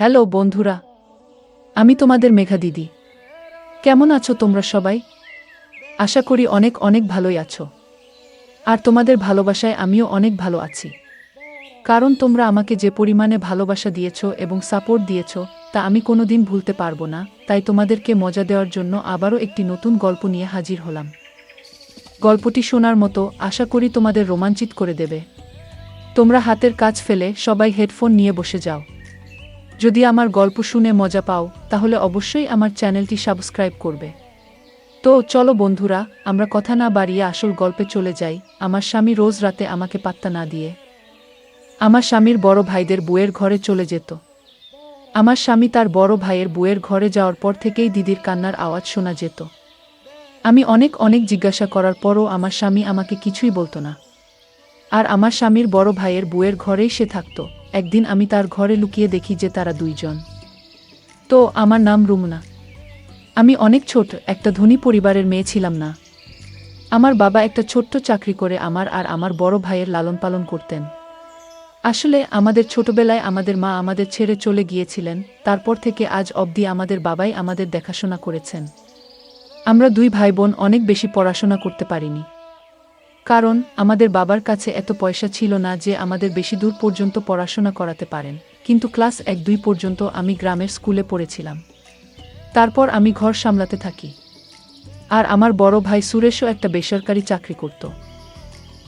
Hello বন্ধুরা, আমি তোমাদের মেঘা দিদি। কেমন আছো তোমরা সবাই? আশা করি অনেক অনেক ভালোই আছো। আর তোমাদের ভালোবাসায় আমিও অনেক ভালো আছি। কারণ তোমরা আমাকে যে পরিমাণে ভালোবাসা দিয়েছো এবং সাপোর্ট দিয়েছো তা আমি কোনোদিন ভুলতে পারবো না। তাই তোমাদেরকে মজা দেওয়ার জন্য আবারও একটি নতুন গল্প নিয়ে হাজির হলাম। গল্পটি শোনার মতো আশা করি তোমাদের রোমাঞ্চিত করে দেবে। তোমরা হাতের কাজ ফেলে সবাই হেডফোন নিয়ে বসে যাও। যদি আমার গল্প শুনে মজা পাও তাহলে অবশ্যই আমার চ্যানেলটি সাবস্ক্রাইব করবে। তো চলো বন্ধুরা, আমরা কথা না বাড়িয়ে আসল গল্পে চলে যাই। আমার স্বামী রোজ রাতে আমাকে পাত্তা না দিয়ে আমার স্বামীর বড় ভাইদের বউয়ের ঘরে চলে যেত। আমার স্বামী তার বড় ভাইয়ের বউয়ের ঘরে যাওয়ার পর থেকেই দিদির কান্নার আওয়াজ শোনা যেত। আমি অনেক অনেক জিজ্ঞাসা করার পরও আমার স্বামী আমাকে কিছুই বলতো না। আর আমার স্বামীর বড় ভাইয়ের বউয়ের ঘরেই সে থাকত। একদিন আমি তার ঘরে লুকিয়ে দেখি যে তারা দুইজন। তো আমার নাম রুমনা। আমি অনেক ছোট একটা ধনী পরিবারের মেয়ে ছিলাম না। আমার বাবা একটা ছোট্ট চাকরি করে আমার আর আমার বড় ভাইয়ের লালন পালন করতেন। আসলে আমাদের ছোটবেলায় আমাদের মা আমাদের ছেড়ে চলে গিয়েছিলেন। তারপর থেকে আজ অবধি আমাদের বাবাই আমাদের দেখাশোনা করেছেন। আমরা দুই ভাই বোন অনেক বেশি পড়াশোনা করতে পারিনি। কারণ আমাদের বাবার কাছে এত পয়সা ছিল না যে আমাদের বেশি দূর পর্যন্ত পড়াশোনা করাতে পারেন। কিন্তু ক্লাস 1-2 পর্যন্ত আমি গ্রামের স্কুলে পড়েছিলাম। তারপর আমি ঘর সামলাতে থাকি। আর আমার বড় ভাই সুরেশও একটা বেসরকারি চাকরি করত।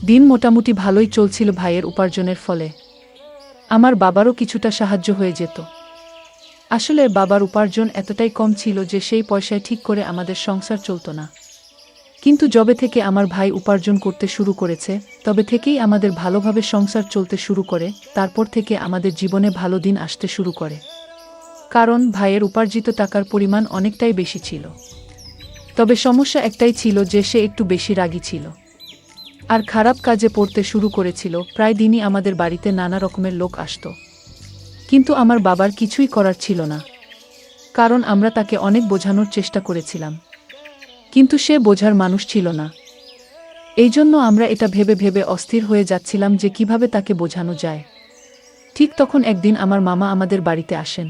দিন মোটামুটি ভালোই চলছিল ভাইয়ের উপার্জনের ফলে। আমার বাবারও কিছুটা সাহায্য হয়ে যেত। আসলে বাবার উপার্জন এতটাই কম ছিল যে সেই পয়সায় ঠিক করে আমাদের সংসার চলত না। কিন্তু যবে থেকে আমার ভাই উপার্জন করতে শুরু করেছে তবে থেকেই আমাদের ভালোভাবে সংসার চলতে শুরু করে। তারপর থেকে আমাদের জীবনে ভালো দিন আসতে শুরু করে। কারণ ভাইয়ের উপার্জিত টাকার পরিমাণ অনেকটাই বেশি ছিল। তবে সমস্যা একটাই ছিল যে সে একটু বেশি রাগী ছিল। আর খারাপ কাজে পড়তে শুরু করেছিল। প্রায় দিনই আমাদের বাড়িতে নানা রকমের লোক আসত। কিন্তু আমার বাবার কিছুই করার ছিল না। কারণ আমরা তাকে অনেক বোঝানোর চেষ্টা করেছিলাম। কিন্তু সে বোঝার মানুষ ছিল না। এই জন্য আমরা এটা ভেবে ভেবে অস্থির হয়ে যাচ্ছিলাম যে কিভাবে তাকে বোঝানো যায়। ঠিক তখন একদিন আমার মামা আমাদের বাড়িতে আসেন।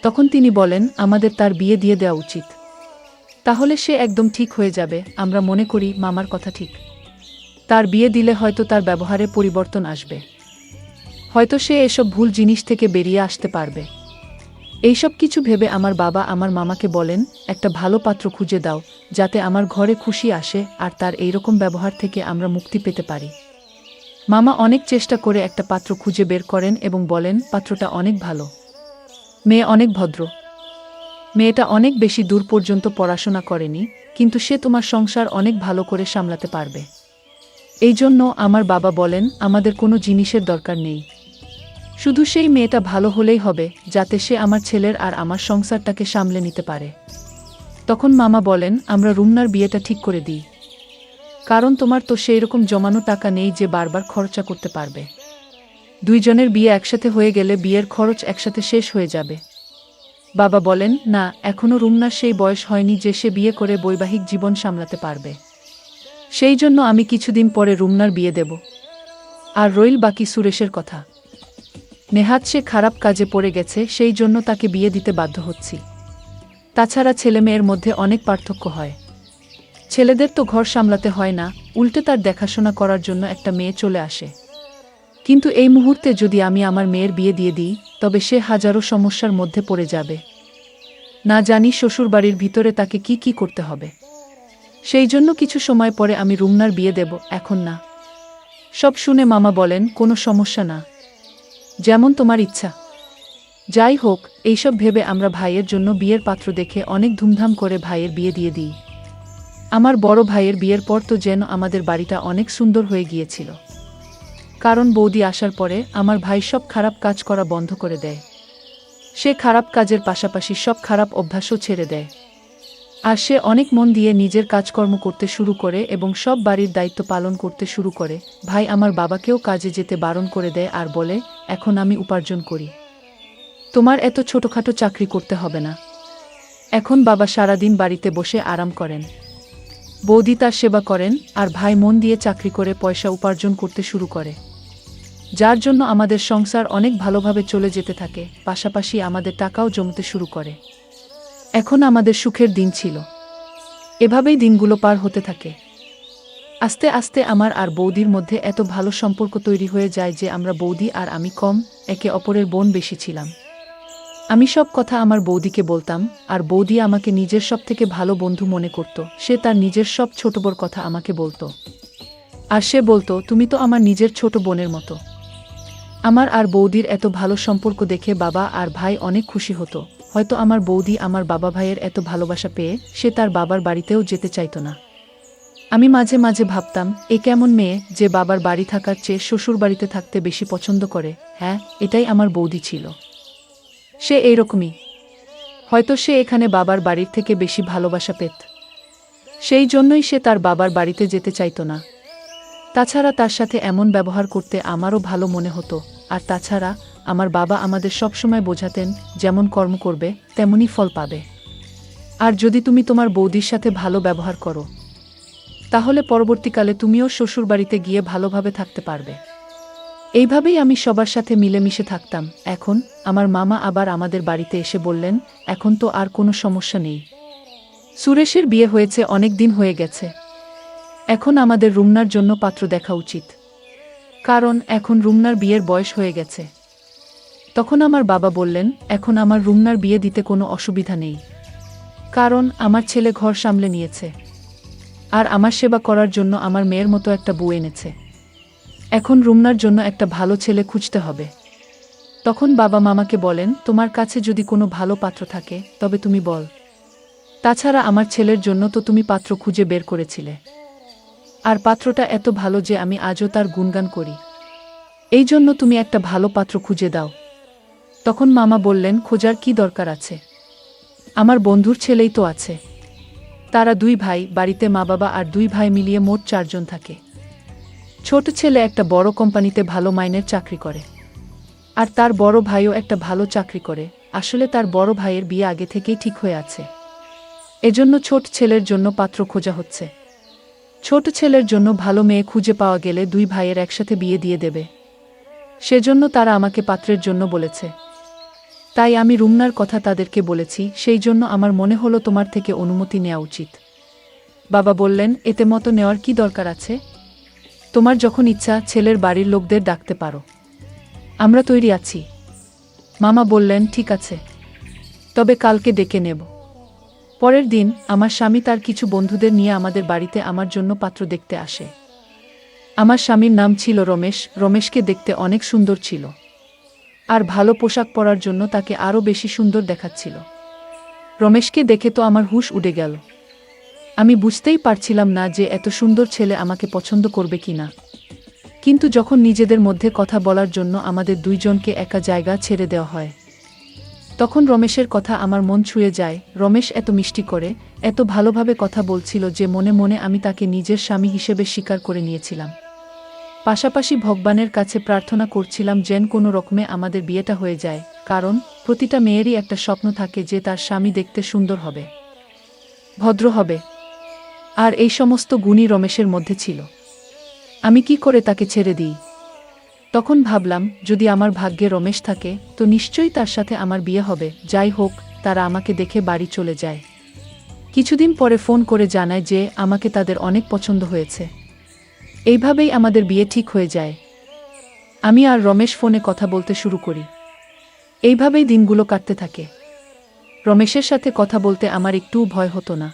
তখন তিনি বলেন আমাদের তার বিয়ে দিয়ে দেওয়া উচিত। তাহলে সে একদম ঠিক হয়ে যাবে। আমরা মনে করি মামার কথা ঠিক। তার বিয়ে দিলে হয়তো তার ব্যবহারে পরিবর্তন আসবে। হয়তো সে এসব ভুল জিনিস থেকে বেরিয়ে আসতে পারবে। এইসব কিছু ভেবে আমার বাবা আমার মামাকে বলেন একটা ভালো পাত্র খুঁজে দাও যাতে আমার ঘরে খুশি আসে আর তার এইরকম ব্যবহার থেকে আমরা মুক্তি পেতে পারি। মামা অনেক চেষ্টা করে একটা পাত্র খুঁজে বের করেন এবং বলেন পাত্রটা অনেক ভালো। মেয়ে অনেক ভদ্র। মেয়েটা অনেক বেশি দূর পর্যন্ত পড়াশোনা করেনি, কিন্তু সে তোমার সংসার অনেক ভালো করে সামলাতে পারবে। এই জন্য আমার বাবা বলেন আমাদের কোনো জিনিসের দরকার নেই। শুধু সেই মেয়েটা ভালো হলেই হবে যাতে সে আমার ছেলের আর আমার সংসারটাকে সামলে নিতে পারে। তখন মামা বলেন আমরা রুমনার বিয়েটা ঠিক করে দিই। কারণ তোমার তো সেই রকম জমানো টাকা নেই যে বারবার খরচা করতে পারবে। দুইজনের বিয়ে একসাথে হয়ে গেলে বিয়ের খরচ একসাথে শেষ হয়ে যাবে। বাবা বলেন না, এখনো রুমনার সেই বয়স হয়নি যে সে বিয়ে করে বৈবাহিক জীবন সামলাতে পারবে। সেই জন্য আমি কিছুদিন পরে রুমনার বিয়ে দেব। আর রইল বাকি সুরেশের কথা। নেহাত সে খারাপ কাজে পড়ে গেছে, সেই জন্য তাকে বিয়ে দিতে বাধ্য হচ্ছি। তাছাড়া ছেলেমেয়ের মধ্যে অনেক পার্থক্য হয়। ছেলেদের তো ঘর সামলাতে হয় না, উল্টে তার দেখাশোনা করার জন্য একটা মেয়ে চলে আসে। কিন্তু এই মুহূর্তে যদি আমি আমার মেয়ের বিয়ে দিয়ে দিই তবে সে হাজারো সমস্যার মধ্যে পড়ে যাবে। না জানি শ্বশুরবাড়ির ভিতরে তাকে কি কি করতে হবে। সেই জন্য কিছু সময় পরে আমি রুমনার বিয়ে দেব, এখন না। সব শুনে মামা বলেন কোনো সমস্যা না, যেমন তোমার ইচ্ছা। যাই হোক, এইসব ভেবে আমরা ভাইয়ের জন্য বিয়ের পাত্র দেখে অনেক ধুমধাম করে ভাইয়ের বিয়ে দিয়ে দিই। আমার বড় ভাইয়ের বিয়ের পর তো যেন আমাদের বাড়িটা অনেক সুন্দর হয়ে গিয়েছিল। কারণ বৌদি আসার পরে আমার ভাই সব খারাপ কাজ করা বন্ধ করে দেয়। সে খারাপ কাজের পাশাপাশি সব খারাপ অভ্যাসও ছেড়ে দেয়। আর সে অনেক মন দিয়ে নিজের কাজকর্ম করতে শুরু করে এবং সব বাড়ির দায়িত্ব পালন করতে শুরু করে। ভাই আমার বাবাকেও কাজে যেতে বারণ করে দেয় আর বলে এখন আমি উপার্জন করি, তোমার এত ছোটখাটো চাকরি করতে হবে না। এখন বাবা সারাদিন বাড়িতে বসে আরাম করেন, বৌদি তার সেবা করেন আর ভাই মন দিয়ে চাকরি করে পয়সা উপার্জন করতে শুরু করে। যার জন্য আমাদের সংসার অনেক ভালোভাবে চলে যেতে থাকে, পাশাপাশি আমাদের টাকাও জমতে শুরু করে। এখন আমাদের সুখের দিন ছিল। এভাবেই দিনগুলো পার হতে থাকে। আস্তে আস্তে আমার আর বৌদির মধ্যে এত ভালো সম্পর্ক তৈরি হয়ে যায় যে আমরা বৌদি আর আমি কম, একে অপরের বোন বেশি ছিলাম। আমি সব কথা আমার বৌদিকে বলতাম, আর বৌদি আমাকে নিজের সব থেকে ভালো বন্ধু মনে করত। সে তার নিজের সব ছোট বড় কথা আমাকে বলতো। আর সে বলতো, তুমি তো আমার নিজের ছোট বোনের মতো। আমার আর বৌদির এত ভালো সম্পর্ক দেখে বাবা আর ভাই অনেক খুশি হতো। হয়তো আমার বৌদি আমার বাবা ভাইয়ের এত ভালোবাসা পেয়ে সে তার বাবার বাড়িতেও যেতে চাইতো না। আমি মাঝে মাঝে ভাবতাম, এ কেমন মেয়ে যে বাবার বাড়ি থাকার চেয়ে শ্বশুর বাড়িতে থাকতে বেশি পছন্দ করে। হ্যাঁ, এটাই আমার বৌদি ছিল। সে এইরকমই। হয়তো সে এখানে বাবার বাড়ির থেকে বেশি ভালোবাসা পেত। সেই জন্যই সে তার বাবার বাড়িতে যেতে চাইতো না। তাছাড়া তার সাথে এমন ব্যবহার করতে আমারও ভালো মনে হতো। আর তাছাড়া আমার বাবা আমাদের সবসময় বোঝাতেন, যেমন কর্ম করবে তেমনই ফল পাবে। আর যদি তুমি তোমার বৌদির সাথে ভালো ব্যবহার করো, তাহলে পরবর্তীকালে তুমিও শ্বশুরবাড়িতে গিয়ে ভালোভাবে থাকতে পারবে। এইভাবেই আমি সবার সাথে মিলেমিশে থাকতাম। এখন আমার মামা আবার আমাদের বাড়িতে এসে বললেন, এখন তো আর কোনো সমস্যা নেই। সুরেশের বিয়ে হয়েছে, অনেক দিন হয়ে গেছে। এখন আমাদের রুমনার জন্য পাত্র দেখা উচিত, কারণ এখন রুমনার বিয়ের বয়স হয়ে গেছে। তখন আমার বাবা বললেন, এখন আমার রুমনার বিয়ে দিতে কোনো অসুবিধা নেই, কারণ আমার ছেলে ঘর সামলে নিয়েছে, আর আমার সেবা করার জন্য আমার মেয়ের মতো একটা বউ এনেছে। এখন রুমনার জন্য একটা ভালো ছেলে খুঁজতে হবে। তখন বাবা মামাকে বলেন, তোমার কাছে যদি কোনো ভালো পাত্র থাকে তবে তুমি বল। তাছাড়া আমার ছেলের জন্য তো তুমি পাত্র খুঁজে বের করেছিলে, আর পাত্রটা এত ভালো যে আমি আজও তার গুণগান করি। এই জন্য তুমি একটা ভালো পাত্র খুঁজে দাও। তখন মামা বললেন, খোঁজার কি দরকার আছে? আমার বন্ধুর ছেলেই তো আছে। তারা দুই ভাই, বাড়িতে মা বাবা আর দুই ভাই মিলিয়ে মোট 4 জন থাকে। ছোট ছেলে একটা বড় কোম্পানিতে ভালো মাইনের চাকরি করে, আর তার বড় ভাইও একটা ভালো চাকরি করে। আসলে তার বড় ভাইয়ের বিয়ে আগে থেকেই ঠিক হয়ে আছে। এজন্য ছোট ছেলের জন্য পাত্র খোঁজা হচ্ছে। ছোট ছেলের জন্য ভালো মেয়ে খুঁজে পাওয়া গেলে দুই ভাইয়ের একসাথে বিয়ে দিয়ে দেবে। সেজন্য তারা আমাকে পাত্রের জন্য বলেছে। তাই আমি রুমনার কথা তাদেরকে বলেছি। সেই জন্য আমার মনে হলো তোমার থেকে অনুমতি নেওয়া উচিত। বাবা বললেন, এতে মতো নেওয়ার কি দরকার আছে? তোমার যখন ইচ্ছা ছেলের বাড়ির লোকদের ডাকতে পারো, আমরা তৈরি আছি। মামা বললেন, ঠিক আছে, তবে কালকে ডেকে নেব। পরের দিন আমার স্বামী তার কিছু বন্ধুদের নিয়ে আমাদের বাড়িতে আমার জন্য পাত্র দেখতে আসে। আমার স্বামীর নাম ছিল রমেশ। রমেশকে দেখতে অনেক সুন্দর ছিল, আর ভালো পোশাক পরার জন্য তাকে আরও বেশি সুন্দর দেখাচ্ছিল। রমেশকে দেখে তো আমার হুঁশ উড়ে গেল। আমি বুঝতেই পারছিলাম না যে এত সুন্দর ছেলে আমাকে পছন্দ করবে কিনা। কিন্তু যখন নিজেদের মধ্যে কথা বলার জন্য আমাদের দুইজনকে একা জায়গা ছেড়ে দেওয়া হয়, তখন রমেশের কথা আমার মন ছুঁয়ে যায়। রমেশ এত মিষ্টি করে, এত ভালোভাবে কথা বলছিল যে মনে মনে আমি তাকে নিজের স্বামী হিসেবে স্বীকার করে নিয়েছিলাম। পাশাপাশি ভগবানের কাছে প্রার্থনা করছিলাম যেন কোনো রকমে আমাদের বিয়েটা হয়ে যায়, কারণ প্রতিটা মেয়েরই একটা স্বপ্ন থাকে যে তার স্বামী দেখতে সুন্দর হবে, ভদ্র হবে। আর এই সমস্ত গুণই রমেশের মধ্যে ছিল। আমি কি করে তাকে ছেড়ে দিই? তখন ভাবলাম, যদি আমার ভাগ্যে রমেশ থাকে তো নিশ্চয়ই তার সাথে আমার বিয়ে হবে। যাই হোক, তারা আমাকে দেখে বাড়ি চলে যায়। কিছুদিন পরে ফোন করে জানায় যে আমাকে তাদের অনেক পছন্দ হয়েছে। এইভাবেই আমাদের বিয়ে ঠিক হয়ে যায়। আমি আর রমেশ ফোনে কথা বলতে শুরু করি। এইভাবেই দিনগুলো কাটতে থাকে। রমেশের সাথে কথা বলতে আমার একটুও ভয় হতো না।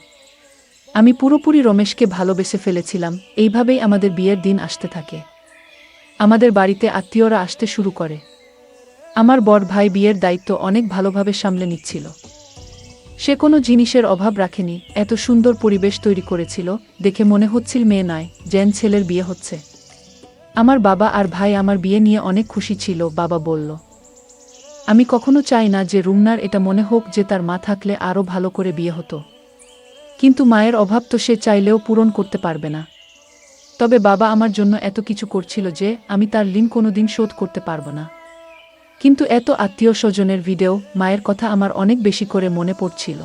আমি পুরোপুরি রমেশকে ভালোবেসে ফেলেছিলাম। এইভাবেই আমাদের বিয়ের দিন আসতে থাকে। আমাদের বাড়িতে আত্মীয়রা আসতে শুরু করে। আমার বড় ভাই বিয়ের দায়িত্ব অনেক ভালোভাবে সামলে নিচ্ছিল। সে কোনো জিনিসের অভাব রাখেনি, এত সুন্দর পরিবেশ তৈরি করেছিল, দেখে মনে হচ্ছিল মেয়ে নয় যেন ছেলের বিয়ে হচ্ছে। আমার বাবা আর ভাই আমার বিয়ে নিয়ে অনেক খুশি ছিল। বাবা বলল, আমি কখনো চাই না যে রুমনার এটা মনে হোক যে তার মা থাকলে আরও ভালো করে বিয়ে হতো। কিন্তু মায়ের অভাব তো সে চাইলেও পূরণ করতে পারবে না। তবে বাবা আমার জন্য এত কিছু করছিল যে আমি তার ঋণ কোনোদিন শোধ করতে পারবো না। কিন্তু এত আত্মীয় স্বজনের ভিডিও, মায়ের কথা আমার অনেক বেশি করে মনে পড়ছিল।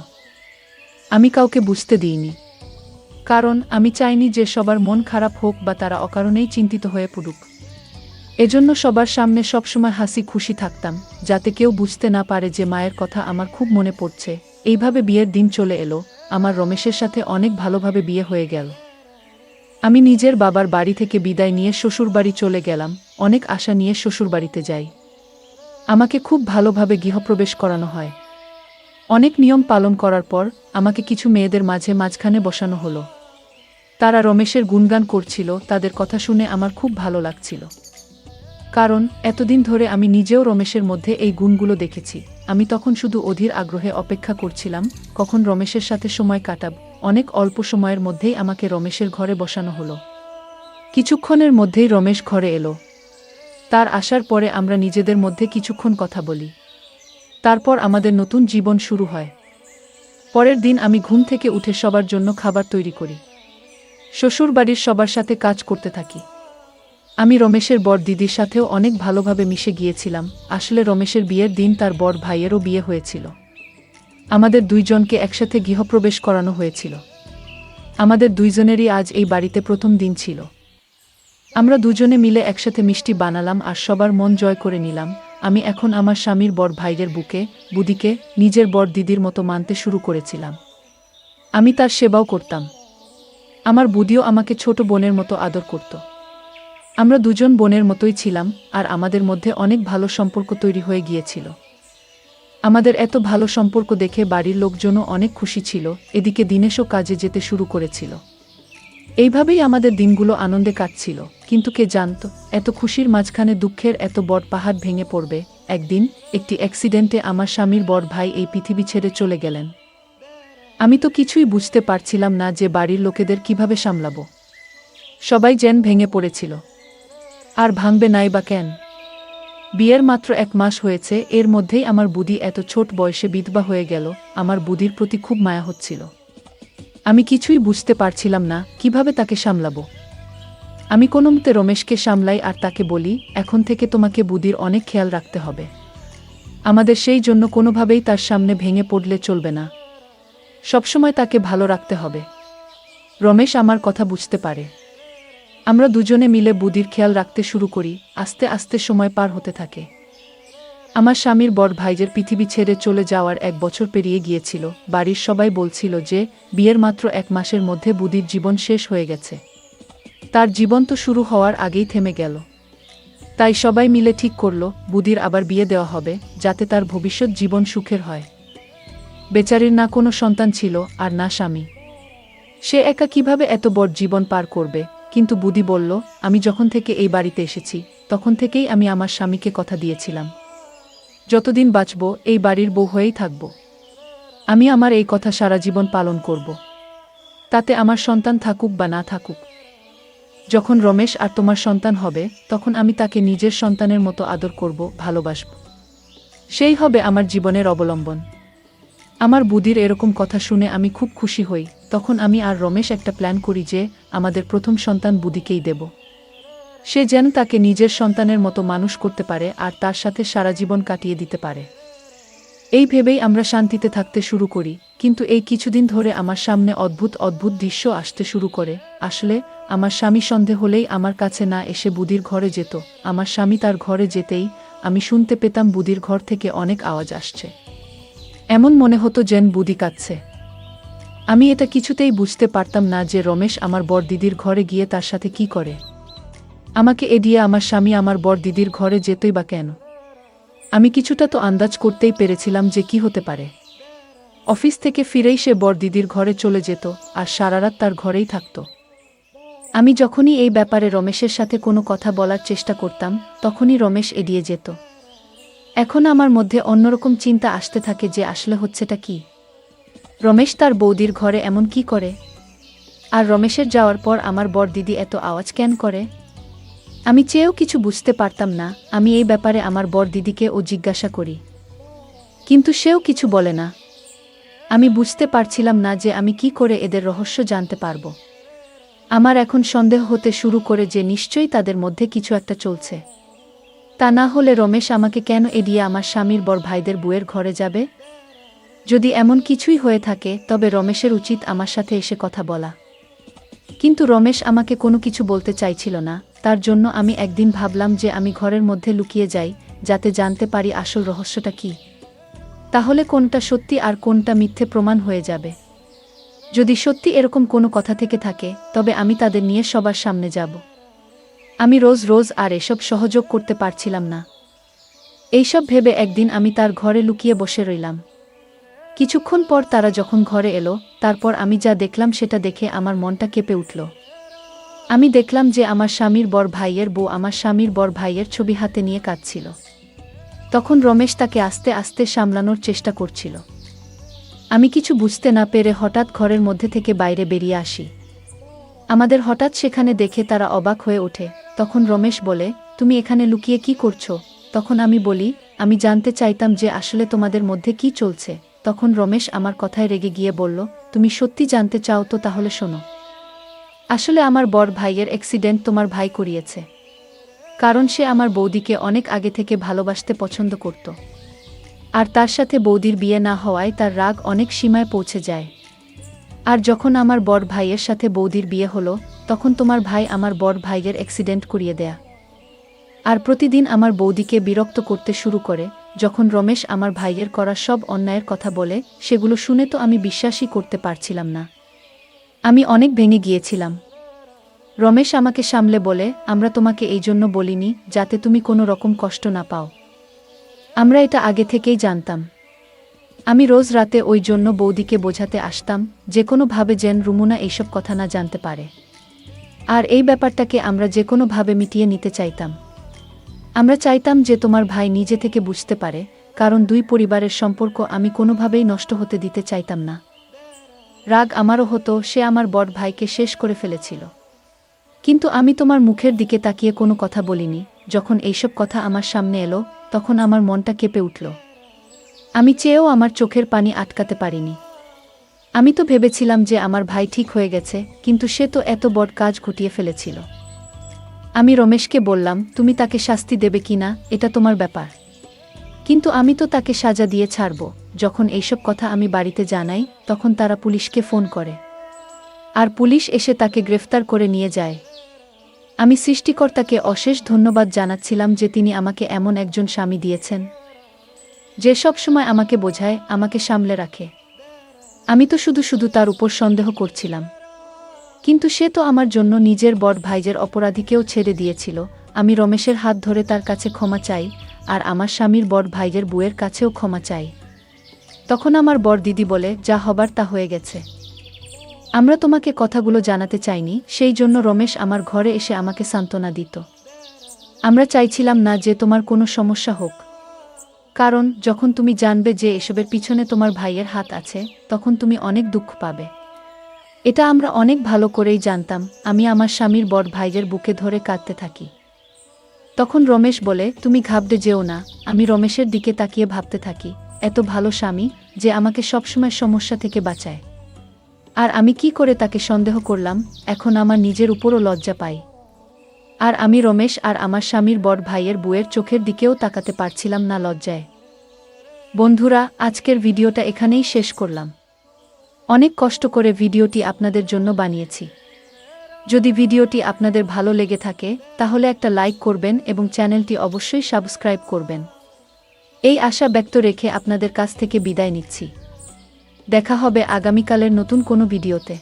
আমি কাউকে বুঝতে দিইনি, কারণ আমি চাইনি যে সবার মন খারাপ হোক বা তারা অকারণেই চিন্তিত হয়ে পড়ুক। এজন্য সবার সামনে সবসময় হাসি খুশি থাকতাম, যাতে কেউ বুঝতে না পারে যে মায়ের কথা আমার খুব মনে পড়ছে। এইভাবে বিয়ের দিন চলে এলো, আমার রমেশের সাথে অনেক ভালোভাবে বিয়ে হয়ে গেল। আমি নিজের বাবার বাড়ি থেকে বিদায় নিয়ে শ্বশুরবাড়ি চলে গেলাম, অনেক আশা নিয়ে শ্বশুরবাড়িতে যাই। আমাকে খুব ভালোভাবে গৃহপ্রবেশ করানো হয়। অনেক নিয়ম পালন করার পর আমাকে কিছু মেয়েদের মাঝখানে বসানো হলো। তারা রমেশের গুণগান করছিল, তাদের কথা শুনে আমার খুব ভালো লাগছিল। কারণ এতদিন ধরে আমি নিজেও রমেশের মধ্যে এই গুণগুলো দেখেছি। আমি তখন শুধু অধীর আগ্রহে অপেক্ষা করছিলাম কখন রমেশের সাথে সময় কাটাব। অনেক অল্প সময়ের মধ্যেই আমাকে রমেশের ঘরে বসানো হলো। কিছুক্ষণের মধ্যেই রমেশ ঘরে এলো। তার আসার পরে আমরা নিজেদের মধ্যে কিছুক্ষণ কথা বলি। তারপর আমাদের নতুন জীবন শুরু হয়। পরের দিন আমি ঘুম থেকে উঠে সবার জন্য খাবার তৈরি করি। শ্বশুরবাড়ির সবার সাথে কাজ করতে থাকি। আমি রমেশের বর দিদির সাথেও অনেক ভালোভাবে মিশে গিয়েছিলাম। আসলে রমেশের বিয়ের দিন তার বর ভাইয়েরও বিয়ে হয়েছিল। আমাদের দুইজনকে একসাথে গৃহপ্রবেশ করানো হয়েছিল। আমাদের দুইজনেরই আজ এই বাড়িতে প্রথম দিন ছিল। আমরা দুজনে মিলে একসাথে মিষ্টি বানালাম আর সবার মন জয় করে নিলাম। আমি এখন আমার স্বামীর বর ভাইয়ের বুদিকে নিজের বর দিদির মতো মানতে শুরু করেছিলাম। আমি তার সেবাও করতাম। আমার বুদিও আমাকে ছোট বোনের মতো আদর করত। আমরা দুজন বোনের মতোই ছিলাম, আর আমাদের মধ্যে অনেক ভালো সম্পর্ক তৈরি হয়ে গিয়েছিল। আমাদের এত ভালো সম্পর্ক দেখে বাড়ির লোকজনও অনেক খুশি ছিল। এদিকে দিনেশও কাজে যেতে শুরু করেছিল। এইভাবেই আমাদের দিনগুলো আনন্দে কাটছিল। কিন্তু কে জানত, এত খুশির মাঝখানে দুঃখের এত বড় পাহাড় ভেঙে পড়বে। একদিন একটি অ্যাক্সিডেন্টে আমার স্বামীর বড় ভাই এই পৃথিবী ছেড়ে চলে গেলেন। আমি তো কিছুই বুঝতে পারছিলাম না যে বাড়ির লোকেদের কিভাবে সামলাবো। সবাই যেন ভেঙে পড়েছিল। আর ভাঙবে নাই বা কেন? বিয়ের মাত্র 1 মাস হয়েছে, এর মধ্যেই আমার বুদি এত ছোট বয়সে বিধবা হয়ে গেল। আমার বুদির প্রতি খুব মায়া হচ্ছিল। আমি কিছুই বুঝতে পারছিলাম না কিভাবে তাকে সামলাবো। আমি কোনোমতে রমেশকে সামলাই আর তাকে বলি, এখন থেকে তোমাকে বুদির অনেক খেয়াল রাখতে হবে। আমাদের সেই জন্য কোনোভাবেই তার সামনে ভেঙে পড়লে চলবে না। সবসময় তাকে ভালো রাখতে হবে। রমেশ আমার কথা বুঝতে পারে। আমরা দুজনে মিলে বুদির খেয়াল রাখতে শুরু করি। আস্তে আস্তে সময় পার হতে থাকে। আমার স্বামীর বড় ভাইয়ের পৃথিবী ছেড়ে চলে যাওয়ার 1 বছর পেরিয়ে গিয়েছিল। বাড়ির সবাই বলছিল যে বিয়ের মাত্র 1 মাসের মধ্যে বুদির জীবন শেষ হয়ে গেছে। তার জীবন তো শুরু হওয়ার আগেই থেমে গেল। তাই সবাই মিলে ঠিক করলো বুদির আবার বিয়ে দেওয়া হবে, যাতে তার ভবিষ্যৎ জীবন সুখের হয়। বেচারির না কোনো সন্তান ছিল আর না স্বামী। সে একা কিভাবে এত বড় জীবন পার করবে? কিন্তু বুদি বলল, আমি যখন থেকে এই বাড়িতে এসেছি তখন থেকেই আমি আমার স্বামীকে কথা দিয়েছিলাম, যতদিন বাঁচব এই বাড়ির বউ হয়েই থাকব। আমি আমার এই কথা সারা জীবন পালন করব। তাতে আমার সন্তান থাকুক বা না থাকুক। যখন রমেশ আর তোমার সন্তান হবে তখন আমি তাকে নিজের সন্তানের মতো আদর করব, ভালোবাসব। সেই হবে আমার জীবনের অবলম্বন। আমার বুদির এরকম কথা শুনে আমি খুব খুশি হই। তখন আমি আর রমেশ একটা প্ল্যান করি যে আমাদের প্রথম সন্তান বুদিকেই দেব। সে যেন তাকে নিজের সন্তানের মতো মানুষ করতে পারে আর তার সাথে সারা জীবন কাটিয়ে দিতে পারে। এই ভেবেই আমরা শান্তিতে থাকতে শুরু করি। কিন্তু এই কিছুদিন ধরে আমার সামনে অদ্ভুত অদ্ভুত দৃশ্য আসতে শুরু করে। আসলে আমার স্বামী সন্ধে হলেই আমার কাছে না এসে বুদির ঘরে যেত। আমার স্বামী তার ঘরে যেতেই আমি শুনতে পেতাম বুদির ঘর থেকে অনেক আওয়াজ আসছে। এমন মনে হতো যেন বুদি কাঁদছে। আমি এটা কিছুতেই বুঝতে পারতাম না যে রমেশ আমার বর দিদির ঘরে গিয়ে তার সাথে কি করে। আমাকে এড়িয়ে আমার স্বামী আমার বর দিদির ঘরে যেতই বা কেন? আমি কিছুটা তো আন্দাজ করতেই পেরেছিলাম যে কি হতে পারে। অফিস থেকে ফিরেই সে বর দিদির ঘরে চলে যেত আর সারারাত তার ঘরেই থাকত। আমি যখনই এই ব্যাপারে রমেশের সাথে কোনো কথা বলার চেষ্টা করতাম তখনই রমেশ এড়িয়ে যেত। এখন আমার মধ্যে অন্যরকম চিন্তা আসতে থাকে যে আসলে হচ্ছেটা কি। রমেশ তার বৌদির ঘরে এমন কি করে? আর রমেশের যাওয়ার পর আমার বর দিদি এত আওয়াজ কেন করে? আমি চেয়েও কিছু বুঝতে পারতাম না। আমি এই ব্যাপারে আমার বর দিদিকে জিজ্ঞাসা করি, কিন্তু সেও কিছু বলে না। আমি বুঝতে পারছিলাম না যে আমি কি করে এদের রহস্য জানতে পারবো। আমার এখন সন্দেহ হতে শুরু করে যে নিশ্চয়ই তাদের মধ্যে কিছু একটা চলছে। তা না হলে রমেশ আমাকে কেন এড়িয়ে আমার স্বামীর বড় ভাইদের বুয়ের ঘরে যাবে? যদি এমন কিছুই হয়ে থাকে তবে রমেশের উচিত আমার সাথে এসে কথা বলা। কিন্তু রমেশ আমাকে কোনো কিছু বলতে চাইছিল না। তার জন্য আমি একদিন ভাবলাম যে আমি ঘরের মধ্যে লুকিয়ে যাই, যাতে জানতে পারি আসল রহস্যটা কি। তাহলে কোনটা সত্যি আর কোনটা মিথ্যে প্রমাণ হয়ে যাবে। যদি সত্যি এরকম কোনো কথা থেকে থাকে, তবে আমি তাদের নিয়ে সবার সামনে যাব। আমি রোজ রোজ আর এসব সহযোগ করতে পারছিলাম না। এইসব ভেবে একদিন আমি তার ঘরে লুকিয়ে বসে রইলাম। কিছুক্ষণ পর তারা যখন ঘরে এলো, তারপর আমি যা দেখলাম সেটা দেখে আমার মনটা কেঁপে উঠল। আমি দেখলাম যে আমার স্বামীর বড় ভাইয়ের বউ আমার স্বামীর বড় ভাইয়ের ছবি হাতে নিয়ে কাঁদছিল। তখন রমেশ তাকে আস্তে আস্তে সামলানোর চেষ্টা করছিল। আমি কিছু বুঝতে না পেরে হঠাৎ ঘরের মধ্যে থেকে বাইরে বেরিয়ে আসি। আমাদের হঠাৎ সেখানে দেখে তারা অবাক হয়ে ওঠে। তখন রমেশ বলে, তুমি এখানে লুকিয়ে কি করছো? তখন আমি বলি, আমি জানতে চাইতাম যে আসলে তোমাদের মধ্যে কি চলছে। তখন রমেশ আমার কথায় রেগে গিয়ে বলল, তুমি সত্যি জানতে চাও তো তাহলে শোনো। আসলে আমার বড় ভাইয়ের অ্যাক্সিডেন্ট তোমার ভাই করিয়েছে। কারণ সে আমার বৌদিকে অনেক আগে থেকে ভালোবাসতে পছন্দ করত। আর তার সাথে বৌদির বিয়ে না হওয়ায় তার রাগ অনেক সীমায় পৌঁছে যায়। আর যখন আমার বড় ভাইয়ের সাথে বৌদির বিয়ে হলো, তখন তোমার ভাই আমার বড় ভাইয়ের অ্যাক্সিডেন্ট করিয়ে দেয়া। আর প্রতিদিন আমার বৌদিকে বিরক্ত করতে শুরু করে। যখন রমেশ আমার ভাইয়ের করা সব অন্যায়ের কথা বলে, সেগুলো শুনে তো আমি বিশ্বাসই করতে পারছিলাম না। আমি অনেক ভেঙে গিয়েছিলাম। রমেশ আমাকে সামলে বলে, আমরা তোমাকে এই জন্য বলিনি যাতে তুমি কোনো রকম কষ্ট না পাও। আমরা এটা আগে থেকেই জানতাম। আমি রোজ রাতে ওই জন্য বৌদিকে বোঝাতে আসতাম, যে কোনোভাবে যেন রুমুনা এইসব কথা না জানতে পারে। আর এই ব্যাপারটাকে আমরা যে কোনোভাবে মিটিয়ে নিতে চাইতাম। আমরা চাইতাম যে তোমার ভাই নিজে থেকে বুঝতে পারে, কারণ দুই পরিবারের সম্পর্ক আমি কোনোভাবেই নষ্ট হতে দিতে চাইতাম না। রাগ আমারও হতো, সে আমার বড় ভাইকে শেষ করে ফেলেছিল। কিন্তু আমি তোমার মুখের দিকে তাকিয়ে কোনো কথা বলিনি। যখন এইসব কথা আমার সামনে এলো, তখন আমার মনটা কেঁপে উঠল। আমি চেয়েও আমার চোখের পানি আটকাতে পারিনি। আমি তো ভেবেছিলাম যে আমার ভাই ঠিক হয়ে গেছে, কিন্তু সে তো এত বড় কাজ ঘটিয়ে ফেলেছিল। আমি রমেশকে বললাম, তুমি তাকে শাস্তি দেবে কিনা এটা তোমার ব্যাপার, কিন্তু আমি তো তাকে সাজা দিয়ে ছাড়ব। যখন এইসব কথা আমি বাড়িতে জানাই, তখন তারা পুলিশকে ফোন করে। আর পুলিশ এসে তাকে গ্রেফতার করে নিয়ে যায়। আমি সৃষ্টিকর্তাকে অশেষ ধন্যবাদ জানাচ্ছিলাম যে তিনি আমাকে এমন একজন স্বামী দিয়েছেন, যে সব সময় আমাকে বোঝায়, আমাকে সামলে রাখে। আমি তো শুধু শুধু তার উপর সন্দেহ করছিলাম, কিন্তু সে তো আমার জন্য নিজের বড় ভাইয়ের অপরাধীকেও ছেড়ে দিয়েছিল। আমি রমেশের হাত ধরে তার কাছে ক্ষমা চাই, আর আমার স্বামীর বড় ভাইয়ের বউয়ের কাছেও ক্ষমা চাই। তখন আমার বড় দিদি বলে, যা হবার তা হয়ে গেছে। আমরা তোমাকে কথাগুলো জানাতে চাইনি, সেই জন্য রমেশ আমার ঘরে এসে আমাকে সান্ত্বনা দিত। আমরা চাইছিলাম না যে তোমার কোনো সমস্যা হোক, কারণ যখন তুমি জানবে যে এসবের পিছনে তোমার ভাইয়ের হাত আছে, তখন তুমি অনেক দুঃখ পাবে। এটা আমরা অনেক ভালো করেই জানতাম। আমি আমার স্বামীর বড় ভাইয়ের বুকে ধরে কাঁদতে থাকি। তখন রমেশ বলে, তুমি ঘাবড়ে যেও না। আমি রমেশের দিকে তাকিয়ে ভাবতে থাকি, এত ভালো স্বামী, যে আমাকে সবসময় সমস্যা থেকে বাঁচায়। আর আমি কি করে তাকে সন্দেহ করলাম, এখন আমার নিজের উপরও লজ্জা পাই। আর আমি রমেশ আর আমার স্বামীর বড় ভাইয়ের বউয়ের চোখের দিকেও তাকাতে পারছিলাম না লজ্জায়। বন্ধুরা, আজকের ভিডিওটা এখানেই শেষ করলাম। অনেক কষ্ট করে ভিডিওটি আপনাদের জন্য বানিয়েছি। যদি ভিডিওটি আপনাদের ভালো লেগে থাকে, তাহলে একটা লাইক করবেন এবং চ্যানেলটি অবশ্যই সাবস্ক্রাইব করবেন। এই আশা ব্যক্ত রেখে আপনাদের কাছ থেকে বিদায় নিচ্ছি। দেখা হবে আগামীকালের নতুন কোনো ভিডিওতে।